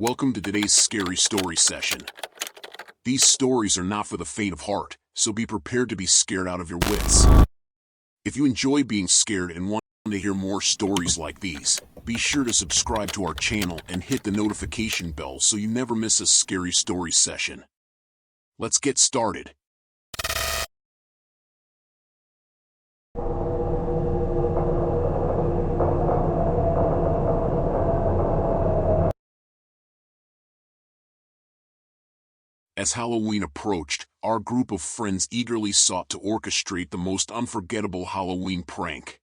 Welcome to today's scary story session. These stories are not for the faint of heart, so be prepared to be scared out of your wits. If you enjoy being scared and want to hear more stories like these, be sure to subscribe to our channel and hit the notification bell so you never miss a scary story session. Let's get started. As Halloween approached, our group of friends eagerly sought to orchestrate the most unforgettable Halloween prank.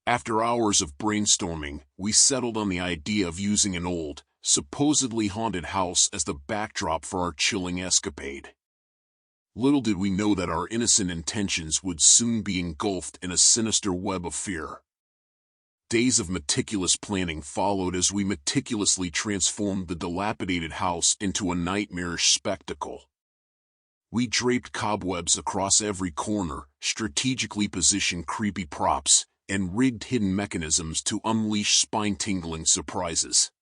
After hours of brainstorming, we settled on the idea of using an old, supposedly haunted house as the backdrop for our chilling escapade. Little did we know that our innocent intentions would soon be engulfed in a sinister web of fear. Days of meticulous planning followed as we meticulously transformed the dilapidated house into a nightmarish spectacle. We draped cobwebs across every corner, strategically positioned creepy props, and rigged hidden mechanisms to unleash spine-tingling surprises.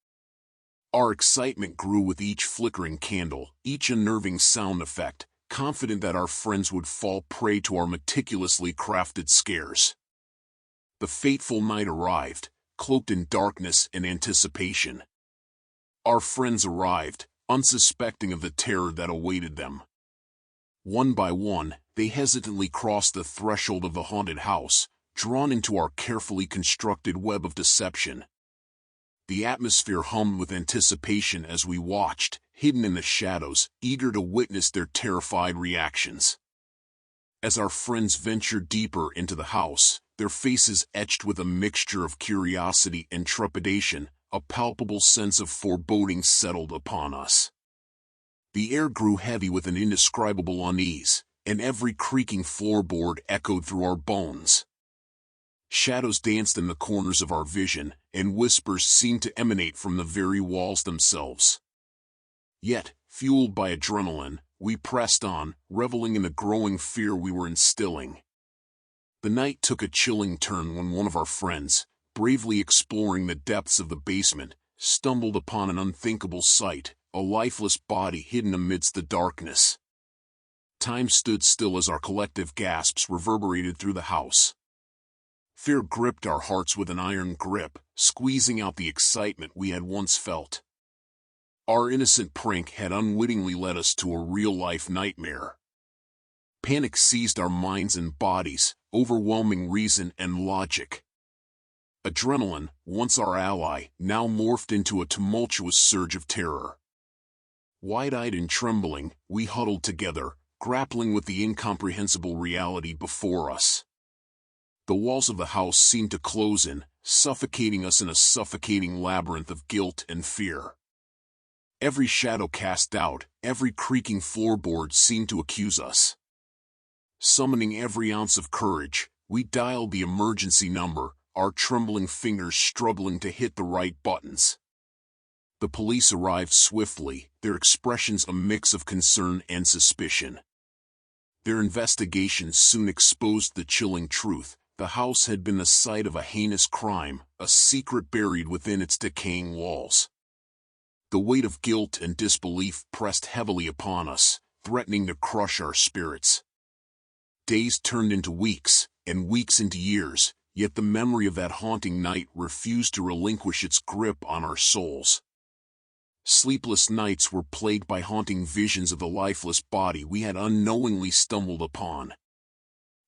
Our excitement grew with each flickering candle, each unnerving sound effect, confident that our friends would fall prey to our meticulously crafted scares. The fateful night arrived, cloaked in darkness and anticipation. Our friends arrived, unsuspecting of the terror that awaited them. One by one, they hesitantly crossed the threshold of the haunted house, drawn into our carefully constructed web of deception. The atmosphere hummed with anticipation as we watched, hidden in the shadows, eager to witness their terrified reactions. As our friends ventured deeper into the house, their faces etched with a mixture of curiosity and trepidation, a palpable sense of foreboding settled upon us. The air grew heavy with an indescribable unease, and every creaking floorboard echoed through our bones. Shadows danced in the corners of our vision, and whispers seemed to emanate from the very walls themselves. Yet, fueled by adrenaline, we pressed on, reveling in the growing fear we were instilling. The night took a chilling turn when one of our friends, bravely exploring the depths of the basement, stumbled upon an unthinkable sight, a lifeless body hidden amidst the darkness. Time stood still as our collective gasps reverberated through the house. Fear gripped our hearts with an iron grip, squeezing out the excitement we had once felt. Our innocent prank had unwittingly led us to a real-life nightmare. Panic seized our minds and bodies, overwhelming reason and logic. Adrenaline, once our ally, now morphed into a tumultuous surge of terror. Wide-eyed and trembling, we huddled together, grappling with the incomprehensible reality before us. The walls of the house seemed to close in, suffocating us in a suffocating labyrinth of guilt and fear. Every shadow cast out, every creaking floorboard seemed to accuse us. Summoning every ounce of courage, we dialed the emergency number, our trembling fingers struggling to hit the right buttons. The police arrived swiftly, their expressions a mix of concern and suspicion. Their investigation soon exposed the chilling truth: the house had been the site of a heinous crime, a secret buried within its decaying walls. The weight of guilt and disbelief pressed heavily upon us, threatening to crush our spirits. Days turned into weeks, and weeks into years, yet the memory of that haunting night refused to relinquish its grip on our souls. Sleepless nights were plagued by haunting visions of the lifeless body we had unknowingly stumbled upon.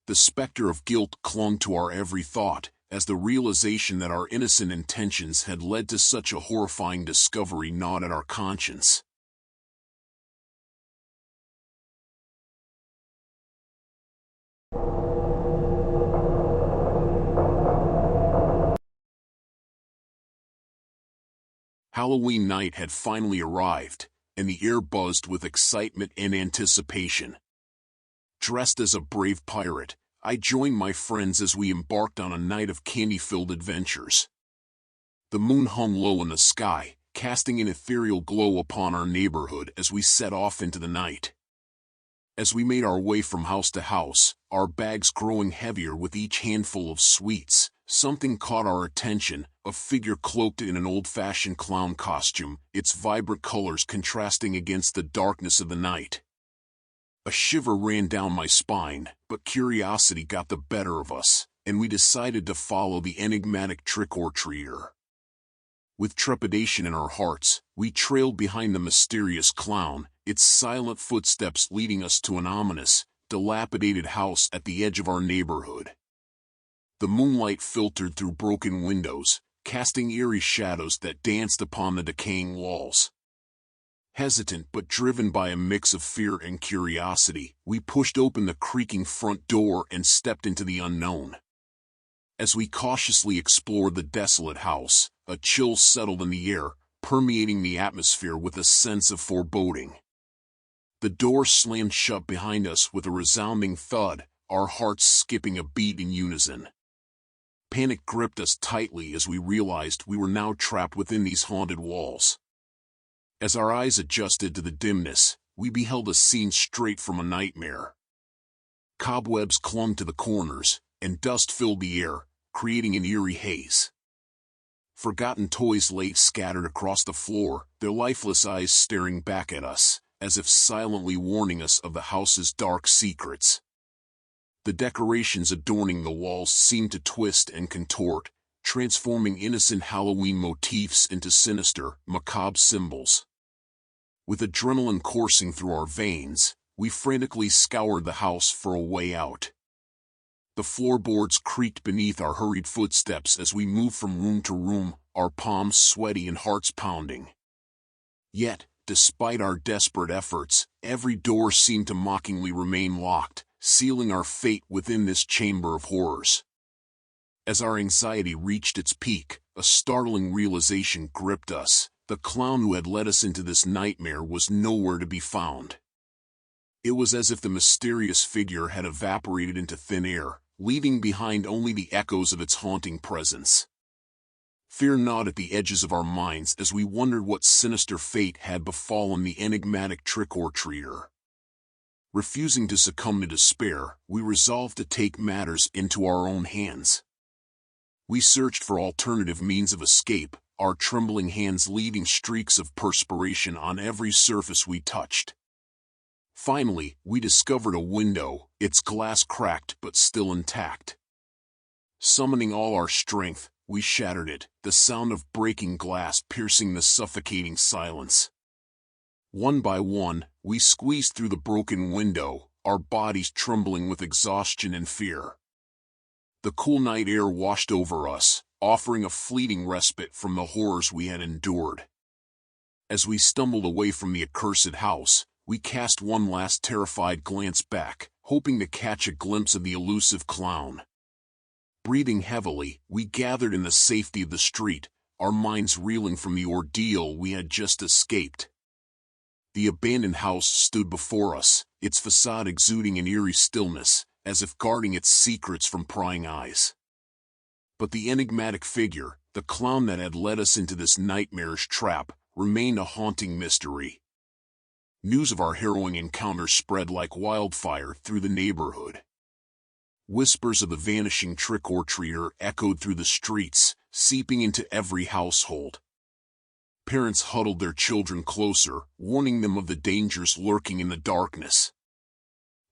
The specter of guilt clung to our every thought, as the realization that our innocent intentions had led to such a horrifying discovery gnawed at our conscience. Halloween night had finally arrived, and the air buzzed with excitement and anticipation. Dressed as a brave pirate, I joined my friends as we embarked on a night of candy-filled adventures. The moon hung low in the sky, casting an ethereal glow upon our neighborhood as we set off into the night. As we made our way from house to house, our bags growing heavier with each handful of sweets, something caught our attention, a figure cloaked in an old-fashioned clown costume, its vibrant colors contrasting against the darkness of the night. A shiver ran down my spine, but curiosity got the better of us, and we decided to follow the enigmatic trick-or-treater. With trepidation in our hearts, we trailed behind the mysterious clown, its silent footsteps leading us to an ominous, dilapidated house at the edge of our neighborhood. The moonlight filtered through broken windows, casting eerie shadows that danced upon the decaying walls. Hesitant but driven by a mix of fear and curiosity, we pushed open the creaking front door and stepped into the unknown. As we cautiously explored the desolate house, a chill settled in the air, permeating the atmosphere with a sense of foreboding. The door slammed shut behind us with a resounding thud, our hearts skipping a beat in unison. Panic gripped us tightly as we realized we were now trapped within these haunted walls. As our eyes adjusted to the dimness, we beheld a scene straight from a nightmare. Cobwebs clung to the corners, and dust filled the air, creating an eerie haze. Forgotten toys lay scattered across the floor, their lifeless eyes staring back at us, as if silently warning us of the house's dark secrets. The decorations adorning the walls seemed to twist and contort, transforming innocent Halloween motifs into sinister, macabre symbols. With adrenaline coursing through our veins, we frantically scoured the house for a way out. The floorboards creaked beneath our hurried footsteps as we moved from room to room, our palms sweaty and hearts pounding. Yet, despite our desperate efforts, every door seemed to mockingly remain locked, sealing our fate within this chamber of horrors. As our anxiety reached its peak, a startling realization gripped us. The clown who had led us into this nightmare was nowhere to be found. It was as if the mysterious figure had evaporated into thin air, leaving behind only the echoes of its haunting presence. Fear gnawed at the edges of our minds as we wondered what sinister fate had befallen the enigmatic trick-or-treater. Refusing to succumb to despair, we resolved to take matters into our own hands. We searched for alternative means of escape, our trembling hands leaving streaks of perspiration on every surface we touched. Finally, we discovered a window, its glass cracked but still intact. Summoning all our strength, we shattered it, the sound of breaking glass piercing the suffocating silence. One by one, we squeezed through the broken window, our bodies trembling with exhaustion and fear. The cool night air washed over us, offering a fleeting respite from the horrors we had endured. As we stumbled away from the accursed house, we cast one last terrified glance back, hoping to catch a glimpse of the elusive clown. Breathing heavily, we gathered in the safety of the street, our minds reeling from the ordeal we had just escaped. The abandoned house stood before us, its facade exuding an eerie stillness, as if guarding its secrets from prying eyes. But the enigmatic figure, the clown that had led us into this nightmarish trap, remained a haunting mystery. News of our harrowing encounter spread like wildfire through the neighborhood. Whispers of the vanishing trick-or-treater echoed through the streets, seeping into every household. Parents huddled their children closer, warning them of the dangers lurking in the darkness.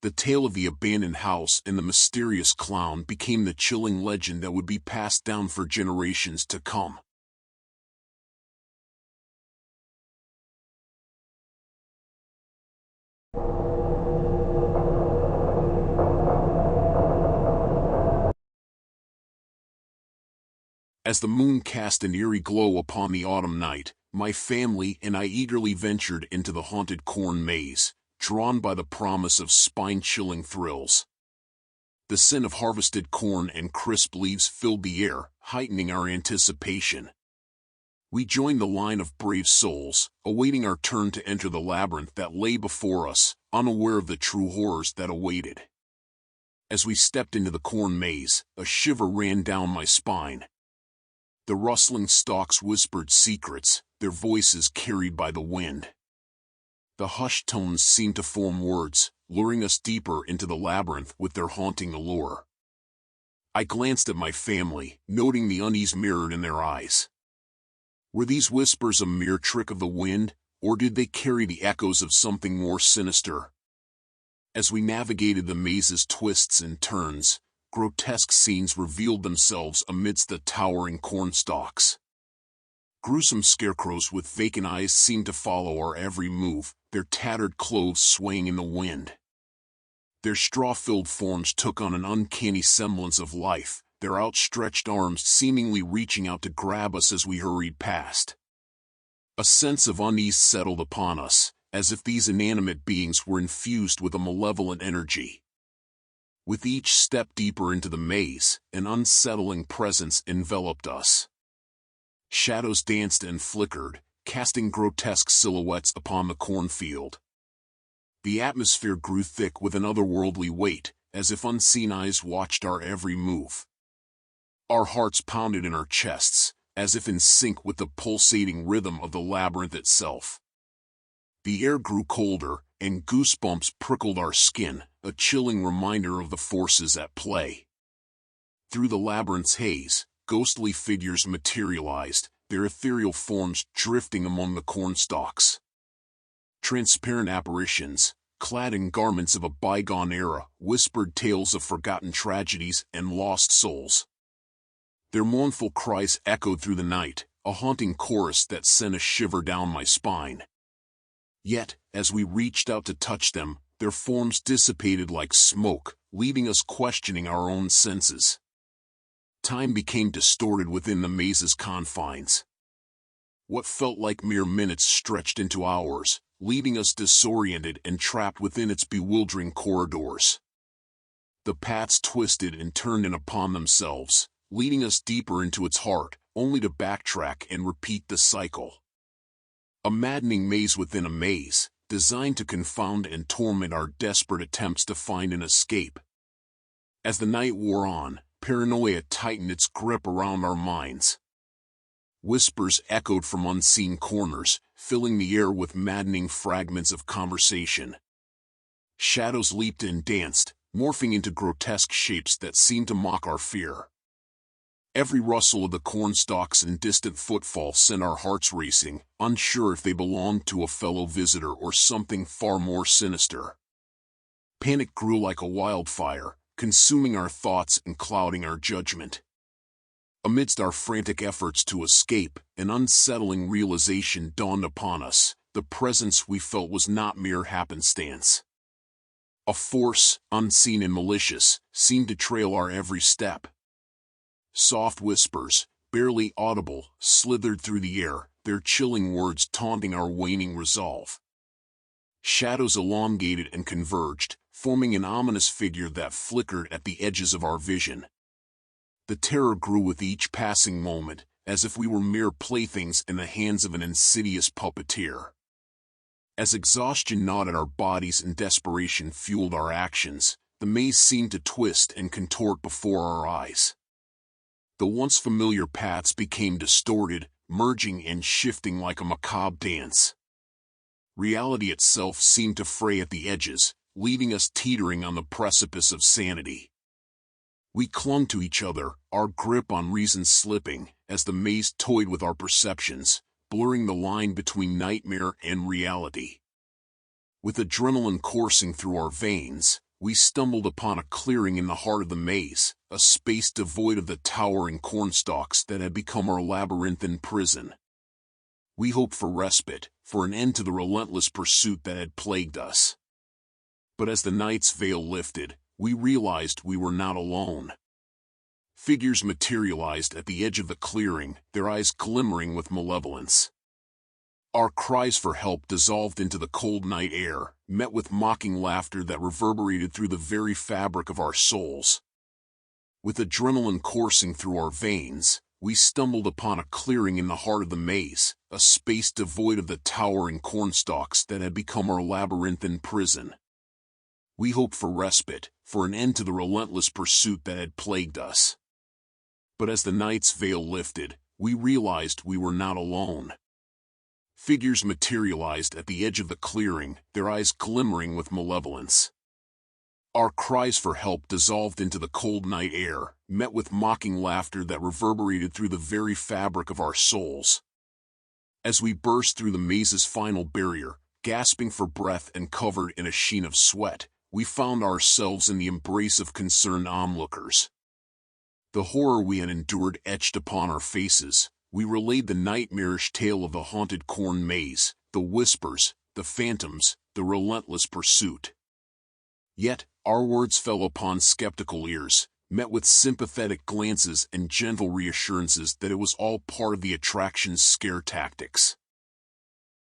The tale of the abandoned house and the mysterious clown became the chilling legend that would be passed down for generations to come. As the moon cast an eerie glow upon the autumn night, my family and I eagerly ventured into the haunted corn maze, drawn by the promise of spine-chilling thrills. The scent of harvested corn and crisp leaves filled the air, heightening our anticipation. We joined the line of brave souls, awaiting our turn to enter the labyrinth that lay before us, unaware of the true horrors that awaited. As we stepped into the corn maze, a shiver ran down my spine. The rustling stalks whispered secrets, their voices carried by the wind. The hushed tones seemed to form words, luring us deeper into the labyrinth with their haunting allure. I glanced at my family, noting the unease mirrored in their eyes. Were these whispers a mere trick of the wind, or did they carry the echoes of something more sinister? As we navigated the maze's twists and turns, grotesque scenes revealed themselves amidst the towering cornstalks. Gruesome scarecrows with vacant eyes seemed to follow our every move, their tattered clothes swaying in the wind. Their straw-filled forms took on an uncanny semblance of life, their outstretched arms seemingly reaching out to grab us as we hurried past. A sense of unease settled upon us, as if these inanimate beings were infused with a malevolent energy. With each step deeper into the maze, an unsettling presence enveloped us. Shadows danced and flickered, casting grotesque silhouettes upon the cornfield. The atmosphere grew thick with an otherworldly weight, as if unseen eyes watched our every move. Our hearts pounded in our chests, as if in sync with the pulsating rhythm of the labyrinth itself. The air grew colder, and goosebumps prickled our skin, a chilling reminder of the forces at play. Through the labyrinth's haze, ghostly figures materialized, their ethereal forms drifting among the cornstalks. Transparent apparitions, clad in garments of a bygone era, whispered tales of forgotten tragedies and lost souls. Their mournful cries echoed through the night, a haunting chorus that sent a shiver down my spine. Yet, as we reached out to touch them, their forms dissipated like smoke, leaving us questioning our own senses. Time became distorted within the maze's confines. What felt like mere minutes stretched into hours, leaving us disoriented and trapped within its bewildering corridors. The paths twisted and turned in upon themselves, leading us deeper into its heart, only to backtrack and repeat the cycle. A maddening maze within a maze, designed to confound and torment our desperate attempts to find an escape. As the night wore on, paranoia tightened its grip around our minds. Whispers echoed from unseen corners, filling the air with maddening fragments of conversation. Shadows leaped and danced, morphing into grotesque shapes that seemed to mock our fear. Every rustle of the cornstalks and distant footfall sent our hearts racing, unsure if they belonged to a fellow visitor or something far more sinister. Panic grew like a wildfire, consuming our thoughts and clouding our judgment. Amidst our frantic efforts to escape, an unsettling realization dawned upon us. The presence we felt was not mere happenstance. A force, unseen and malicious, seemed to trail our every step. Soft whispers, barely audible, slithered through the air, their chilling words taunting our waning resolve. Shadows elongated and converged, forming an ominous figure that flickered at the edges of our vision. The terror grew with each passing moment, as if we were mere playthings in the hands of an insidious puppeteer. As exhaustion gnawed at our bodies and desperation fueled our actions, the maze seemed to twist and contort before our eyes. The once familiar paths became distorted, merging and shifting like a macabre dance. Reality itself seemed to fray at the edges, leaving us teetering on the precipice of sanity. We clung to each other, our grip on reason slipping, as the maze toyed with our perceptions, blurring the line between nightmare and reality. With adrenaline coursing through our veins, we stumbled upon a clearing in the heart of the maze, a space devoid of the towering cornstalks that had become our labyrinthine prison. We hoped for respite, for an end to the relentless pursuit that had plagued us. But as the night's veil lifted, we realized we were not alone. Figures materialized at the edge of the clearing, their eyes glimmering with malevolence. Our cries for help dissolved into the cold night air, met with mocking laughter that reverberated through the very fabric of our souls. With adrenaline coursing through our veins, we stumbled upon a clearing in the heart of the maze, a space devoid of the towering cornstalks that had become our labyrinthine prison. We hoped for respite, for an end to the relentless pursuit that had plagued us. But as the night's veil lifted, we realized we were not alone. Figures materialized at the edge of the clearing, their eyes glimmering with malevolence. Our cries for help dissolved into the cold night air, met with mocking laughter that reverberated through the very fabric of our souls. As we burst through the maze's final barrier, gasping for breath and covered in a sheen of sweat, we found ourselves in the embrace of concerned onlookers. The horror we had endured etched upon our faces, we relayed the nightmarish tale of the haunted corn maze, the whispers, the phantoms, the relentless pursuit. Yet, our words fell upon skeptical ears, met with sympathetic glances and gentle reassurances that it was all part of the attraction's scare tactics.